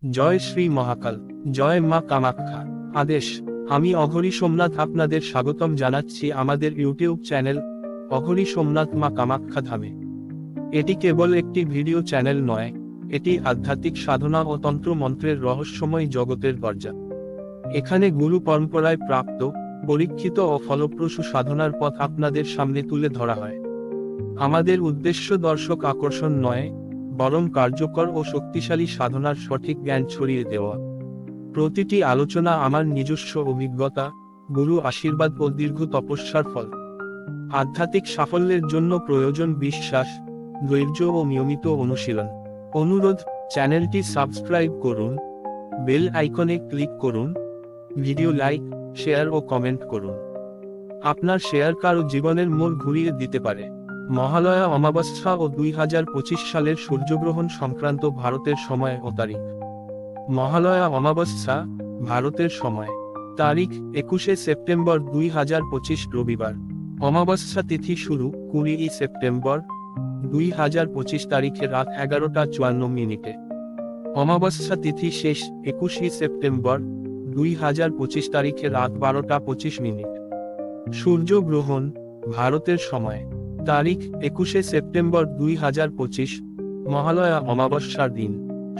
জয় শ্রী মহাকাল, জয় মা কামাখ্যা। আদেশ, আমি অঘরী সোমনাথ আপনাদের স্বাগতম জানাচ্ছি আমাদের ইউটিউব চ্যানেল অঘরী সোমনাথ মা কামাখ্যা ধামে। এটি কেবল একটি ভিডিও চ্যানেল নয়, এটি আধ্যাত্মিক সাধনা ও তন্ত্র মন্ত্রের রহস্যময় জগতের দরজা। এখানে গুরু পরম্পরায় প্রাপ্ত, পরীক্ষিত ও ফলপ্রসূ সাধনার পথ আপনাদের সামনে তুলে ধরা হয়। আমাদের উদ্দেশ্য দর্শক আকর্ষণ নয়, বরং কার্যকর ও শক্তিশালী সাধনার সঠিক জ্ঞান ছড়িয়ে দেওয়া। প্রতিটি আলোচনা আমার নিজস্ব অভিজ্ঞতা, গুরু আশীর্বাদ ও দীর্ঘ তপস্যার ফল। আধ্যাত্মিক সাফল্যের জন্য প্রয়োজন বিশ্বাস, ধৈর্য ও নিয়মিত অনুশীলন। অনুরোধ, চ্যানেলটি সাবস্ক্রাইব করুন, বেল আইকনে ক্লিক করুন, ভিডিও লাইক, শেয়ার ও কমেন্ট করুন। আপনার শেয়ার কারো জীবনের মোড় ঘুরিয়ে দিতে পারে। মহালয়া অমাবস্যা ও 2025 সালের সূর্যগ্রহণ সংক্রান্ত ভারতের সময় ও তারিখ। মহালয়া অমাবস্যা, ভারতের সময় তারিখ 21শে সেপ্টেম্বর 2025 রবিবার। অমাবস্যা তিথি শুরু 20 সেপ্টেম্বর 2025 তারিখে রাত 11টা 54 মিনিটে। অমাবস্যা তিথি শেষ 21 সেপ্টেম্বর 2025 তারিখে রাত 12টা 25 মিনিট। সূর্যগ্রহণ, ভারতের সময় তারিখ 21শে সেপ্টেম্বর 2025, মহালয়া অমাবস্যার দিন।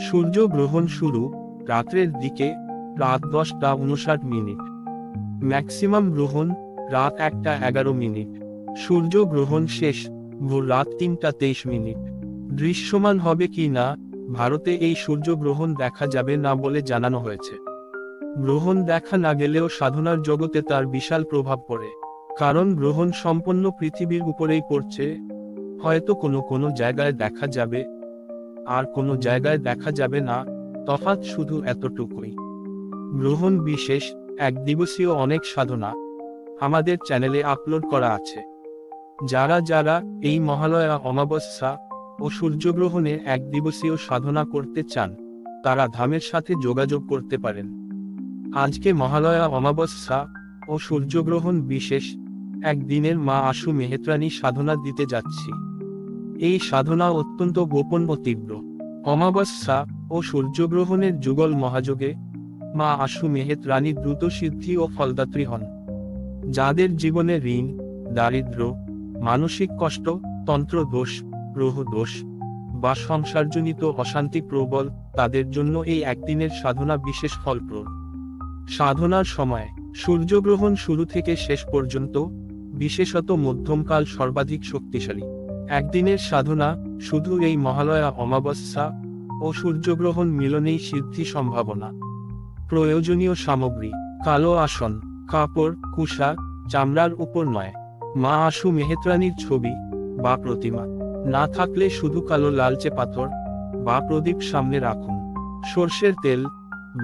সূর্যগ্রহণ শুরু রাত্রের দিকে, রাত 10টা 59 মিনিট। ম্যাক্সিমাম গ্রহণ রাত 1টা 11 মিনিট। সূর্যগ্রহণ শেষ ভোর রাত 3টা 23 মিনিট। দৃশ্যমান হবে কি না, ভারতে এই সূর্যগ্রহণ দেখা যাবে না বলে জানানো হয়েছে। গ্রহণ দেখা না গেলেও সাধনার জগতে তার বিশাল প্রভাব পড়ে, কারণ গ্রহণ সম্পূর্ণ পৃথিবীর উপরেই পড়ছে। হয়তো কোনো জায়গায় দেখা যাবে, আর কোনো জায়গায় দেখা যাবে না, তফাৎ শুধু এতটুকুই। গ্রহণ বিশেষ, এক দিবসীয় অনেক সাধনা আমাদের চ্যানেলে আপলোড করা আছে। যারা এই মহালয়া অমাবস্যা ও সূর্যগ্রহণে এক দিবসীয় সাধনা করতে চান, তারা ধামের সাথে যোগাযোগ করতে পারেন। আজকে মহালয়া অমাবস্যা ও সূর্যগ্রহণ বিশেষ একদিনের মা আশু মেহেত্রাণী সাধনা দিতে যাচ্ছি। এই সাধনা অত্যন্ত গোপন ও তীব্র। অমাবস্যা ও সূর্যগ্রহণের যুগল মহাযোগে মা আশু মেহেত্রাণী দ্রুত সিদ্ধি ও ফলদাত্রী হন। যাদের জীবনে ঋণ, দারিদ্র্য, মানসিক কষ্ট, তন্ত্র দোষ, গ্রহ দোষ বা সংসারজনিত অশান্তি প্রবল, তাদের জন্য এই একদিনের সাধনা বিশেষ ফলপ্রদ। সাধনার সময় সূর্যগ্রহণ শুরু থেকে শেষ পর্যন্ত, বিশেষত মধ্যমকাল সর্বাধিক শক্তিশালী। একদিনের সাধনা শুধু এই মহালয়া অমাবস্যা ও সূর্যগ্রহণ মিলনেই সিদ্ধি সম্ভাবনা। প্রয়োজনীয় সামগ্রী: কালো আসন, কাপড়, কুশা, চামড়ার উপর নয়। মা আশু মেহেত্রাণীর ছবি বা প্রতিমা না থাকলে শুধু কালো লালচে পাথর বা প্রদীপ সামনে রাখুন। সর্ষের তেল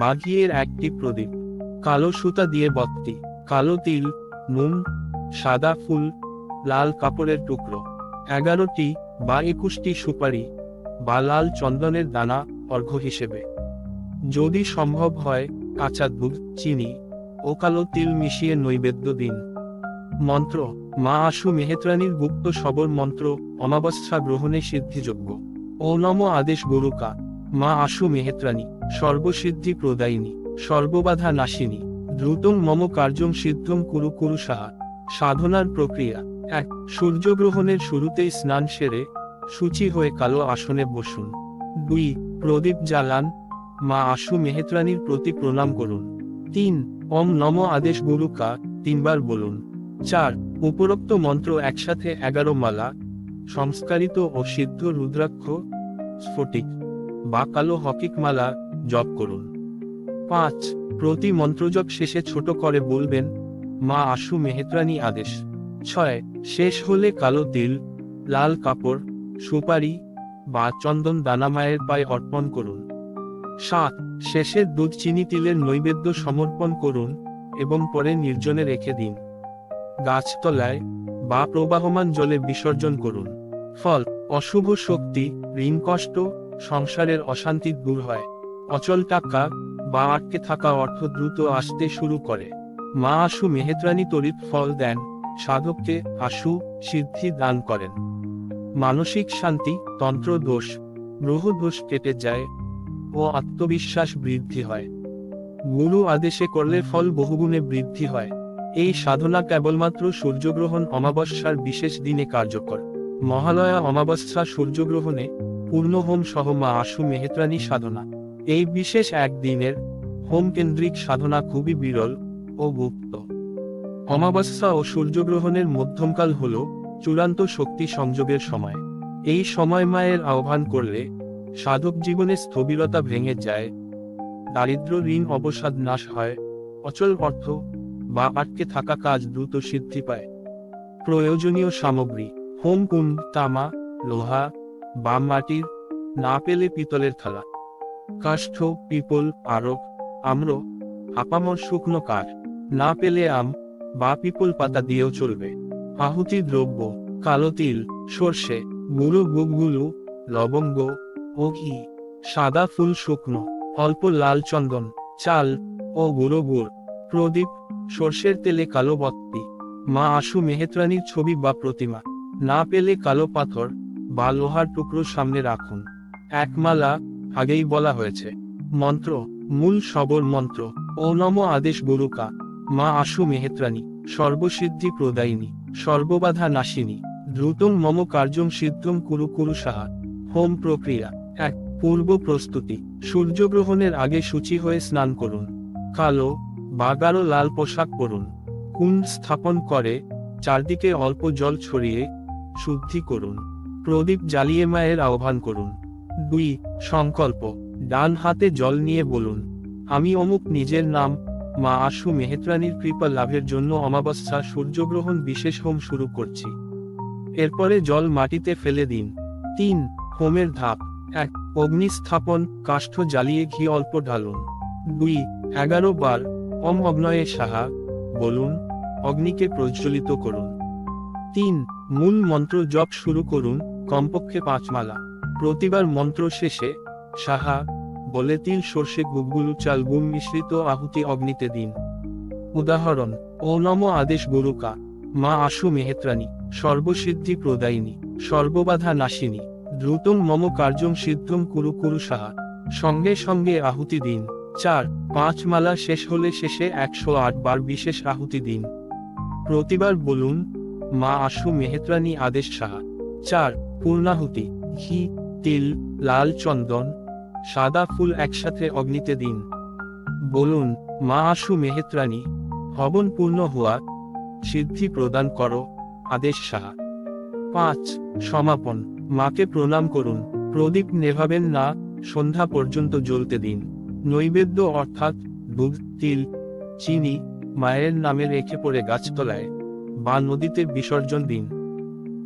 বা ঘিয়ের একটি প্রদীপ, কালো সুতা দিয়ে বত্তি, কালো তিল, নুন, সাদা ফুল, লাল কাপড়ের টুকরো, 11টি বা 21টি সুপারি বা লাল চন্দনের দানা অর্ঘ্য হিসেবে। যদি সম্ভব হয়, কাঁচা দুধ, চিনি ও কালো তিল মিশিয়ে নৈবেদ্য দিন। মন্ত্র: মা আশু মেহেত্রাণীর গুপ্ত সবর মন্ত্র অমাবস্যা গ্রহণে সিদ্ধিযোগ্য। ও নম আদেশ গুরুকা মা আশু মেহেত্রাণী, সর্বসিদ্ধি প্রদায়িনী, সর্ববাধা নাশিনী, দ্রুতং মম কার্যং সিদ্ধং কুরু কুরু সাহা। সাধনার প্রক্রিয়া: 1. সূর্যগ্রহণের শুরুতেই স্নান সেরে শুচি হয়ে কালো আসনে বসুন। 2. প্রদীপ জ্বালান, মা আশু মেহেত্রাণীর প্রতি প্রণাম করুন। 3. ওম নম আদেশ গুরুকা 3 বার বলুন। 4. উপরোক্ত মন্ত্র একসাথে 11 মালা, সংস্কারিত ও সিদ্ধ রুদ্রাক্ষ, স্ফটিক বা কালো হকিক মালা জপ করুন। 5. প্রতি মন্ত্রজপ শেষে ছোট করে বলবেন, মা আশু মেহেত্রাণী আদেশ। 6. শেষ হলে কালো তিল, লাল কাপড়, সুপারি বা চন্দন দানা মায়ের পায়ে অর্পণ করুন। 7. শেষের দুধ চিনি তিলের নৈবেদ্য সমর্পণ করুন এবং পরে নির্জনে রেখে দিন। গাছতলায় বা প্রবাহমান জলে বিসর্জন করুন। ফল: অশুভ শক্তি, ঋণ কষ্ট, সংসারের অশান্তি দূর হয়। অচল টাকা বা আটকে থাকা অর্থ দ্রুত আসতে শুরু করে। মা আশু মেহেত্রাণী তড়িৎ ফল দেন, সাধককে আশু সিদ্ধি দান করেন। মানসিক শান্তি, তন্ত্র দোষ, গ্রহ দোষ কেটে যায় ও আত্মবিশ্বাস বৃদ্ধি হয়। গুরু আদেশে করলে ফল বহুগুণে বৃদ্ধি হয়। এই সাধনা কেবলমাত্র সূর্যগ্রহণ অমাবস্যার বিশেষ দিনে কার্যকর। মহালয়া অমাবস্যা সূর্যগ্রহণে পূর্ণহোম সহ মা আশু মেহেত্রাণী সাধনা। এই বিশেষ একদিনের হোম কেন্দ্রিক সাধনা খুবই বিরল ও গুপ্ত। অমাবস্যা ও সূর্যগ্রহণের মধ্যমকাল হল চূড়ান্ত শক্তি সংযোগের সময়। এই সময় মায়ের আহ্বান করলে সাধক জীবনে স্থবিরতা ভেঙে যায়, দারিদ্র ঋণ অবসাদ নাশ হয়, অচল অর্থ বা আটকে থাকা কাজ দ্রুত সিদ্ধি পায়। প্রয়োজনীয় সামগ্রী: হোম কুণ্ড তামা, লোহা বা মাটির, না পেলে পিতলের থালা, কাষ্ঠ, পিপল, আরক, আম্র, আপামর শুকনো কাঠ, না পেলে আম বা পিপল পাতা দিয়েও চলবে। আহুতি দ্রব্য: কালো তিল, সর্ষে, গুঁড়ো গুড়গুলো, লবঙ্গ ও ঘি, সাদা ফুল শুকনো, অল্প লাল চন্দন, চাল ও গুঁড়ো গুড়। প্রদীপ: সর্ষের তেলে কালো বত্তি, মা আশু মেহেত্রাণীর ছবি বা প্রতিমা, না পেলে কালো পাথর বা লোহার টুকরো সামনে রাখুন। এক মালা আগেই বলা হয়েছে। মন্ত্র: মূল সবর মন্ত্র ও নম আদেশ গুরুকা, মা আশু মেহেত্রাণী সর্বসিদ্ধি প্রদায়িনী, সর্ববাধা নাশিনী, দ্রুতং মম কার্যং সিদ্ধং কুরু কুরু সাহা। হোম প্রক্রিয়া: ১. পূর্ব প্রস্তুতি। সূর্যগ্রহণের আগে শুচি হয়ে স্নান করুন। কালো বা গাঢ় লাল পোশাক পরুন। কুণ্ড স্থাপন করে চারদিকে অল্প জল ছড়িয়ে শুদ্ধি করুন। প্রদীপ জ্বালিয়ে মায়ের আহ্বান করুন। ২. সংকল্প: ডান হাতে জল নিয়ে বলুন, আমি অমুক নিজের নাম মা আশু মেহেত্রাণীর কৃপা লাভের জন্য অমাবস্যা সূর্যগ্রহণ বিশেষ হোম শুরু করছি। এরপরে জল মাটিতে ফেলে দিন। ৩. হোমের ধাপ: ১. অগ্নি স্থাপন, কাষ্ঠ জ্বালিয়ে ঘি অল্প ঢালুন। ২. ১১ বার ওম অগ্নয়ে সাহা বলুন, অগ্নিকে প্রজ্বলিত করুন। ৩. মূল মন্ত্র জপ শুরু করুন, কমপক্ষে ৫ মালা। প্রতিবার মন্ত্র শেষে সাহা বলে তিল, সর্ষে, গুড়গুলো, চাল, গুড় মিশ্রিত আহুতি অগ্নিতে দিন। উদাহরণ: ও নম আদেশ গুরুকা, মা আশু মেহেত্রাণী সর্বসিদ্ধি প্রদায়িনী, সর্ববাধা নাশিনী, দ্রুতং মম কার্যং সিদ্ধং কুরু কুরু সাহা। সঙ্গে সঙ্গে আহুতি দিন। ৪. ৫ মালা শেষ হলে শেষে ১০৮ বার বিশেষ আহুতি দিন। প্রতিবার বলুন, মা আশু মেহেত্রাণী আদেশ সাহা। ৪. পূর্ণাহুতি: ঘি, তিল, লাল চন্দন, সাদা ফুল একসাথে অগ্নিতে দিন। বলুন, মা আশু মেহেত্রাণী হবন পূর্ণ হওয়া, সিদ্ধি প্রদান করো, আদেশ সাহা। ৫. সমাপন: মাকে প্রণাম করুন। প্রদীপ নেভাবেন না, সন্ধ্যা পর্যন্ত জ্বলতে দিন। নৈবেদ্য অর্থাৎ দুধ, তিল, চিনি মায়ের নামে রেখে পড়ে গাছতলায় বা নদীতে বিসর্জন দিন।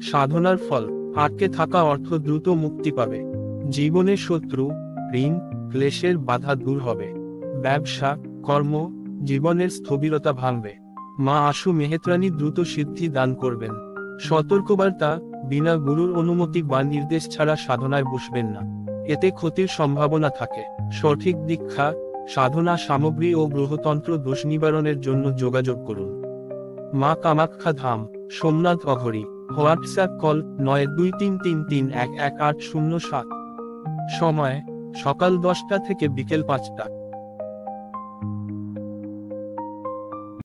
সাধনার ফল: আটকে থাকা অর্থ দ্রুত মুক্তি পাবে। জীবনে শত্রু, ঋণ, ক্লেশের বাধা দূর হবে। ব্যবসা, কর্ম, জীবনের স্থবিরতা ভাঙবে। মা আশু মেহেত্রাণী দ্রুত সিদ্ধি দান করবেন। সতর্কবার্তা: বিনা গুরুর অনুমতি বা নির্দেশ ছাড়া সাধনায় বসবেন না, এতে ক্ষতির সম্ভাবনা থাকে। সঠিক দীক্ষা, সাধনা সামগ্রী ও গ্রহতন্ত্র দোষ নিবারণের জন্য যোগাযোগ করুন। মা কামাখ্যা ধাম, সোমনাথ অঘরি। WhatsApp call 9233311807। সময়: সকাল 10টা থেকে বিকেল 5টা।